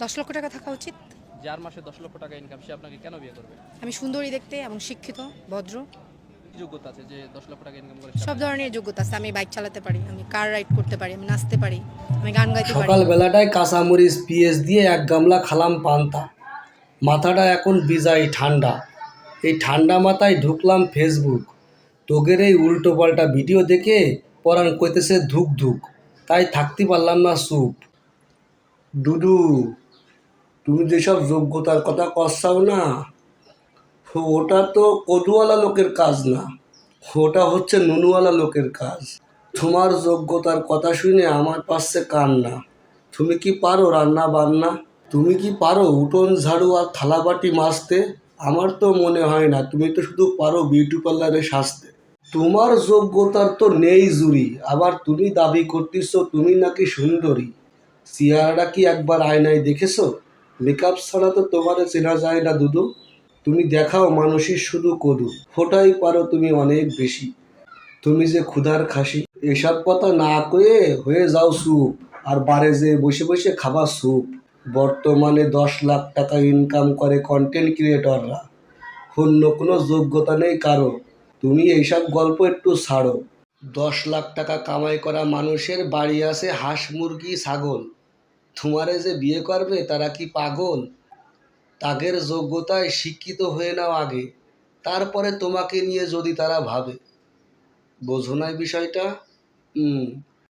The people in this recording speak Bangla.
10 লক্ষ টাকা থাকা উচিত। যার মাসে 10 লক্ষ টাকা ইনকাম, সে আপনাকে কেন বিয়ে করবে? আমি সুন্দরী দেখতে এবং শিক্ষিত, ভদ্র। কি যোগ্যতা আছে যে 10 লক্ষ টাকা ইনকাম করে সে সব আপনাকে বিয়ে ধরনের করবে? যোগ্যতা আছে। আমি বাইক চালাতে পারি, আমি কার রাইড করতে পারি, আমি নাচতে পারি, আমি গান গাইতে পারি। সকালবেলাটায় কাঁচামরিচ পিঁয়াজ দিয়ে এক গামলা খালাম পান্তা। মাথাটা এখন বিজাই ঠান্ডা। এই ঠান্ডা মাথায় ঢুকলাম ফেসবুক। তোগের এই উল্টো পাল্টা ভিডিও দেখে পরাণ কইতেছে ধুক ধুক। তাই থাকতে পারলাম না চুপ। দুদু, তুমি যেসব যোগ্যতার কথা কচ্ছাও না, ওটা তো কদুওয়ালা লোকের কাজ না, ওটা হচ্ছে নুনুওয়ালা লোকের কাজ। তোমার যোগ্যতার কথা শুনে আমার পাশে কান্না। তুমি কি পারো রান্না বান্না? তুমি কি পারো উঠোন ঝাড়ু আর থালাবাটি মাজতে? আমার তো মনে হয় না, তুমি তো শুধু পারো বিউটি পার্লারে সাজতে। তোমার যোগ্যতার তো নেই জুড়ি, আবার তুমি দাবি করতেছো তুমি নাকি সুন্দরী। চেহারাটা কি একবার আয়নায় দেখেছো? মেকআপ ছাড়া তো তোমারে চেনা যায় না দুদু। তুমি দেখাও মানুষের শুধু কদু, ফোটাই পারো তুমি অনেক বেশি। তুমি যে ক্ষুধার খাসি, এসব কথা না কয়ে হয়ে যাও চুপ, আর বারে যে বসে বসে খাবা স্যুপ। বর্তমানে 10 লাখ টাকা ইনকাম করে কন্টেন্ট ক্রিয়েটররা, অন্য কোনো যোগ্যতা নেই কারো। তুমি এইসব গল্প একটু ছাড়ো। 10 লাখ টাকা কামাই করা মানুষের বাড়ি আছে হাঁস মুরগি ছাগল। তোমারে যে বিয়ে করবে তারা কি পাগল? তাদের যোগ্যতায় শিক্ষিত হয়ে নাও আগে, তারপরে তোমাকে নিয়ে যদি তারা ভাবে। বোঝো না এই বিষয়টা?